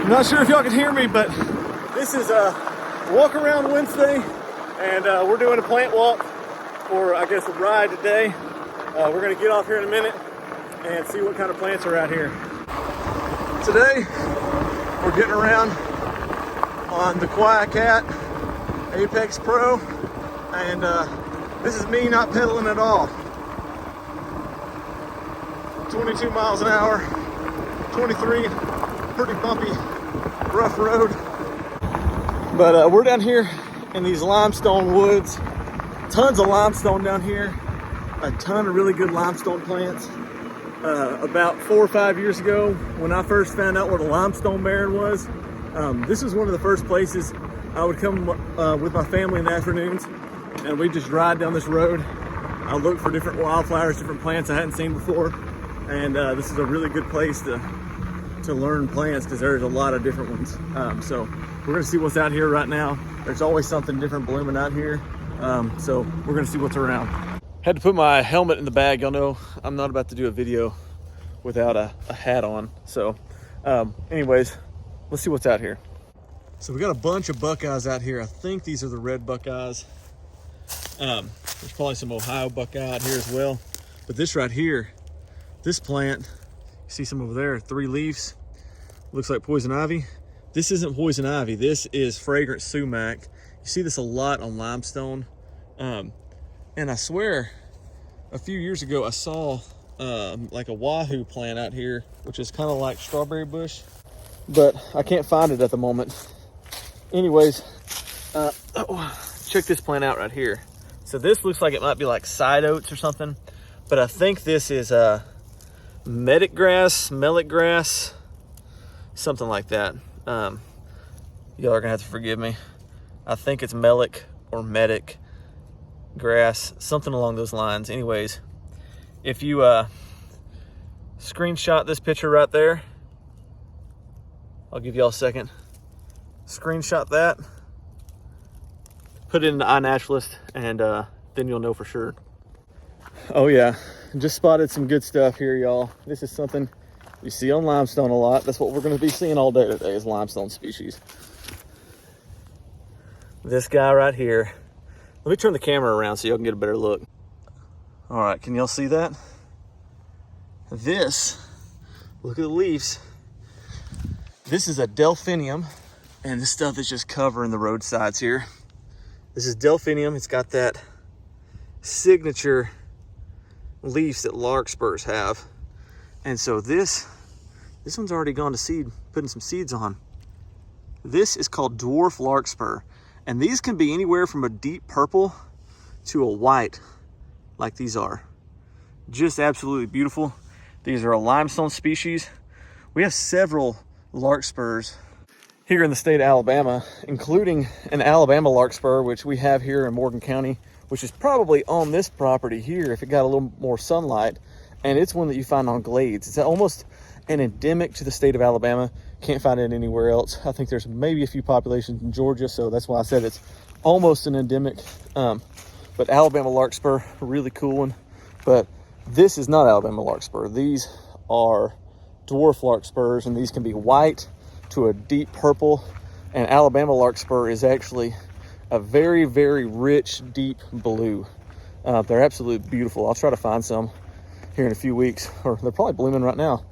I'm not sure if y'all can hear me, but this is a walk around Wednesday, and we're doing a plant walk, or I guess a ride today. We're gonna get off here in a minute and see what kind of plants are out here. Today, we're getting around on the Quiet Cat Apex Pro, and this is me not pedaling at all. 22 miles an hour, 23, pretty bumpy, rough road. But we're down here in these limestone woods. Tons of limestone down here. A ton of really good limestone plants. About 4 or 5 years ago, when I first found out what a limestone barren was, this was one of the first places I would come with my family in the afternoons, and we'd just ride down this road. I look for different wildflowers, different plants I hadn't seen before, and this is a really good place to learn plants because there's a lot of different ones. So we're gonna see what's out here right now. There's always something different blooming out here, so we're gonna see what's around. Had to put my helmet in the bag. Y'all know I'm not about to do a video without a hat on. So anyways, let's see what's out here. So we got a bunch of buckeyes out here. I think these are the red buckeyes. There's probably some Ohio buckeye out here as well. But this right here, this plant, you see some over there, 3 leaves. Looks like poison ivy. This isn't poison ivy. This is fragrant sumac. You see this a lot on limestone. And I swear, a few years ago, I saw like a wahoo plant out here, which is kind of like strawberry bush, but I can't find it at the moment. Anyways, check this plant out right here. So this looks like it might be like side oats or something, but I think this is medic grass, something like that. Y'all are gonna have to forgive me. I think it's melic or medic grass, something along those lines. Anyways, if you screenshot this picture right there, I'll give y'all a second. Screenshot that, put it into iNaturalist, and then you'll know for sure. Oh yeah, just spotted some good stuff here, y'all. This is something you see on limestone a lot. That's what we're going to be seeing all day today, is limestone species. This guy right here. Let me turn the camera around so y'all can get a better look. All right, can y'all see that? This, look at the leaves. This is a delphinium, and this stuff is just covering the roadsides here. This is delphinium. It's got that signature leaves that larkspurs have. And so this one's already gone to seed, putting some seeds on. This is called dwarf larkspur. And these can be anywhere from a deep purple to a white, like these are. Just absolutely beautiful. These are a limestone species. We have several larkspurs here in the state of Alabama, including an Alabama larkspur, which we have here in Morgan County, which is probably on this property here if it got a little more sunlight. And it's one that you find on glades. It's almost an endemic to the state of Alabama. Can't find it anywhere else. I think there's maybe a few populations in Georgia, so that's why I said it's almost an endemic. But Alabama larkspur, really cool one. But this is not Alabama larkspur. These are dwarf larkspurs, and these can be white to a deep purple. And Alabama larkspur is actually a very, very rich, deep blue. They're absolutely beautiful. I'll try to find some here in a few weeks, or they're probably blooming right now.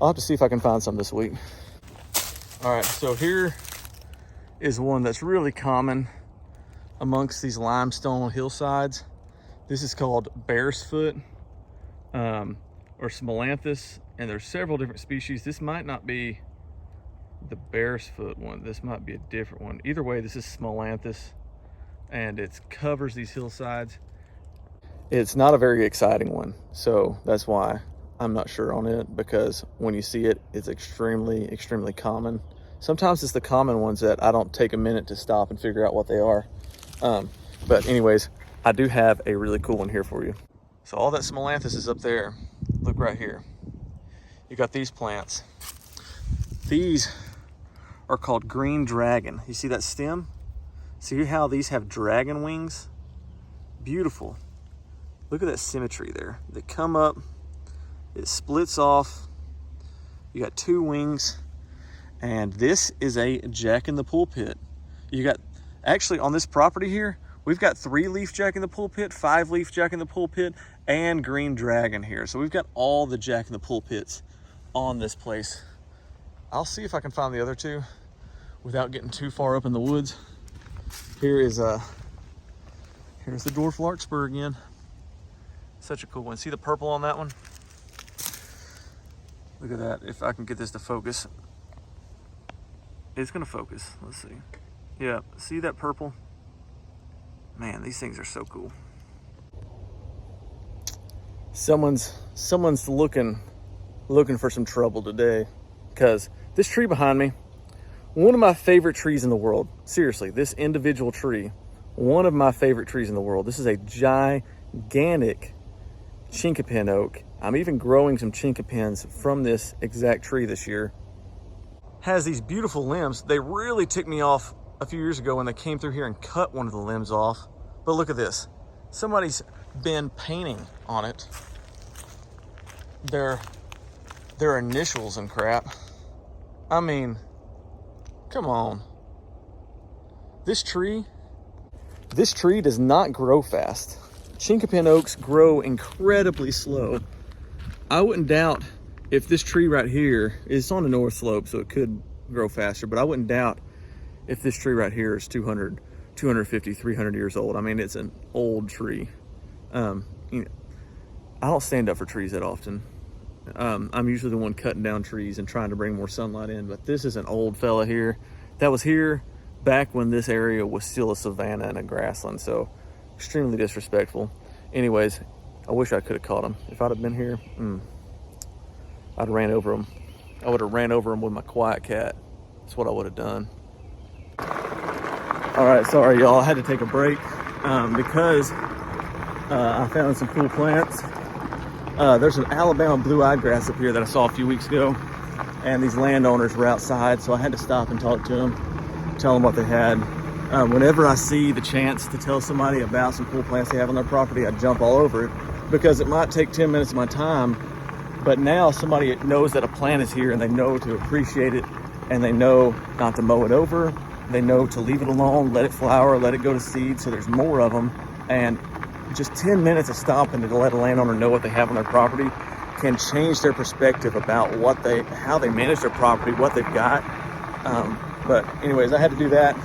I'll have to see if I can find some this week. All right, so here is one that's really common amongst these limestone hillsides. This is called bear's foot, or smolanthus, and there's several different species. This might not be the bear's foot one. This might be a different one. Either way, this is smolanthus, and it covers these hillsides. It's not a very exciting one, so that's why I'm not sure on it, because when you see it, it's extremely, extremely common. Sometimes it's the common ones that I don't take a minute to stop and figure out what they are. But anyways, I do have a really cool one here for you. So all that smolanthus is up there. Look right here. You got these plants. These are called green dragon. You see that stem? See how these have dragon wings? Beautiful. Look at that symmetry there. They come up, it splits off. You got 2 wings, And this is a Jack in the Pulpit. You got, actually on this property here, we've got 3-leaf Jack in the Pulpit, 5-leaf Jack in the Pulpit, and Green Dragon here. So we've got all the Jack in the Pulpits on this place. I'll see if I can find the other two without getting too far up in the woods. Here's the dwarf larkspur again. Such a cool one. See the purple on that one? Look at that. If I can get this to focus. It's gonna focus. Let's see. Yeah, see that purple? Man, these things are so cool. Someone's looking for some trouble today, because this tree behind me, one of my favorite trees in the world. Seriously, this individual tree, one of my favorite trees in the world. This is a gigantic chinkapin oak. I'm even growing some chinkapins from this exact tree this year. Has these beautiful limbs. They really ticked me off a few years ago when they came through here and cut one of the limbs off. But look at this. Somebody's been painting on it. Their initials and crap. I mean, come on. This tree does not grow fast. Chinkapin oaks grow incredibly slow. I wouldn't doubt if this tree right here is on the north slope, so it could grow faster, but I wouldn't doubt if this tree right here is 200, 250, 300 years old. I mean, it's an old tree. I don't stand up for trees that often. I'm usually the one cutting down trees and trying to bring more sunlight in, but this is an old fella here that was here back when this area was still a savanna and a grassland, so extremely disrespectful. Anyways, I wish I could have caught him. If I'd have been here, I'd have ran over him. I would have ran over him with my quiet cat. That's what I would have done. All right, sorry y'all, I had to take a break because I found some cool plants. There's an Alabama blue-eyed grass up here that I saw a few weeks ago, and these landowners were outside, so I had to stop and talk to them, tell them what they had. Whenever I see the chance to tell somebody about some cool plants they have on their property, I jump all over it, because it might take 10 minutes of my time, but now somebody knows that a plant is here and they know to appreciate it, and they know not to mow it over. They know to leave it alone, let it flower, let it go to seed, so there's more of them. And just 10 minutes of stopping to let a landowner know what they have on their property can change their perspective about how they manage their property, what they've got. But anyways, I had to do that.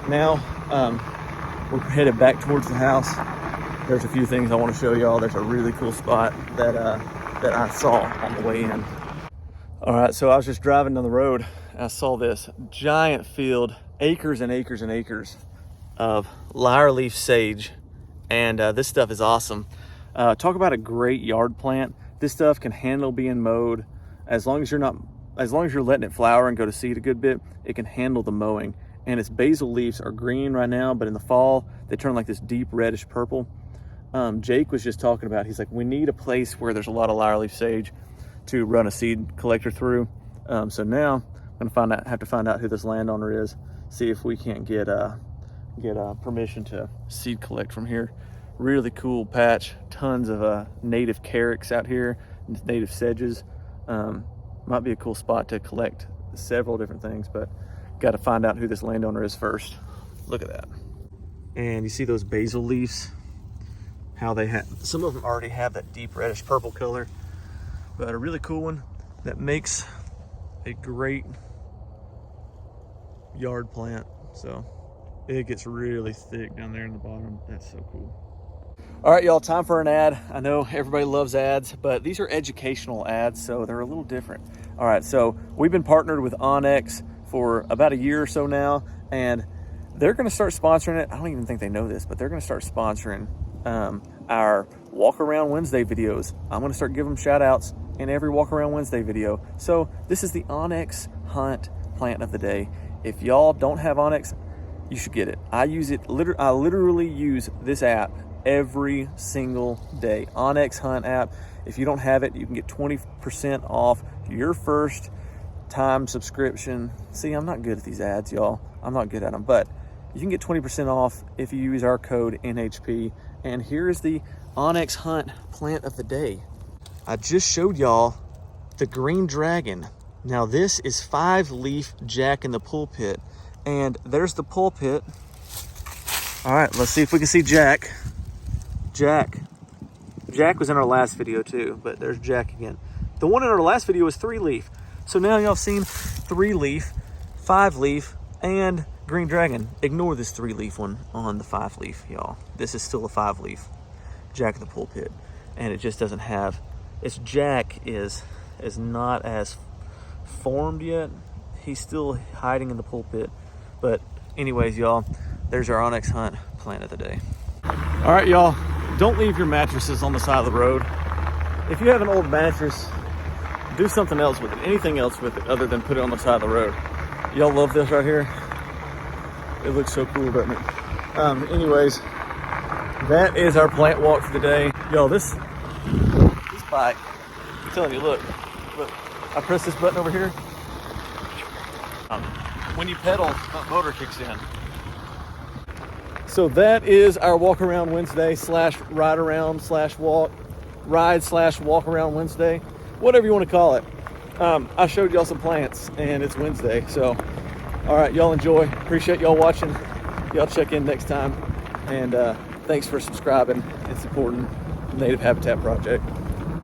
Now we're headed back towards the house. There's a few things I want to show y'all. There's a really cool spot that I saw on the way in. All right, so I was just driving down the road and I saw this giant field, acres and acres and acres of lyre leaf sage, and this stuff is awesome. Talk about a great yard plant. This stuff can handle being mowed as long as you're letting it flower and go to seed a good bit. It can handle the mowing, and its basal leaves are green right now, but in the fall they turn like this deep reddish purple. Jake was just talking about, he's like, we need a place where there's a lot of lyre leaf sage to run a seed collector through. So now I'm gonna have to find out who this landowner is, see if we can't get permission to seed collect from here. Really cool patch, tons of native carex out here, native sedges. Might be a cool spot to collect several different things, but got to find out who this landowner is first. Look at that. And you see those basil leaves, how they have, some of them already have that deep reddish purple color, but a really cool one that makes a great yard plant. So it gets really thick down there in the bottom. That's so cool. All right, y'all, time for an ad. I know everybody loves ads, but these are educational ads, so they're a little different. All right, so we've been partnered with Onyx for about a year or so now, and they're gonna start sponsoring it. I don't even think they know this, but they're gonna start sponsoring our Walk Around Wednesday videos. I'm gonna start giving them shout outs in every Walk Around Wednesday video. So this is the Onyx Hunt plant of the day. If y'all don't have Onyx, you should get it. I use it, I literally use this app every single day. Onyx Hunt app. If you don't have it, you can get 20% off your first time subscription. See, I'm not good at these ads, y'all. I'm not good at them, but you can get 20% off if you use our code NHP. And here is the Onyx Hunt plant of the day. I just showed y'all the green dragon Now this is 5-leaf Jack in the pulpit, and there's the pulpit. All right, let's see if we can see Jack. Jack was in our last video too, but there's Jack again. The one in our last video was 3-leaf. So now y'all seen 3-leaf, 5-leaf, and green dragon. Ignore this 3-leaf one on the 5-leaf, y'all. This is still a 5-leaf Jack in the pulpit, and it just doesn't have, its Jack is not as formed yet. He's still hiding in the pulpit. But anyways, y'all, there's our onyx hunt plan of the day. All right, y'all, don't leave your mattresses on the side of the road. If you have an old mattress, do something else with it, anything else with it other than put it on the side of the road. Y'all love this right here. It looks so cool, doesn't it? Anyways, that is our plant walk for the day. Y'all, this bike, I'm telling you, look, I press this button over here. When you pedal, that motor kicks in. So that is our walk around Wednesday / ride around / walk, ride / walk around Wednesday, whatever you want to call it. I showed y'all some plants and it's Wednesday. So, all right, y'all enjoy. Appreciate y'all watching. Y'all check in next time. And thanks for subscribing and supporting Native Habitat Project.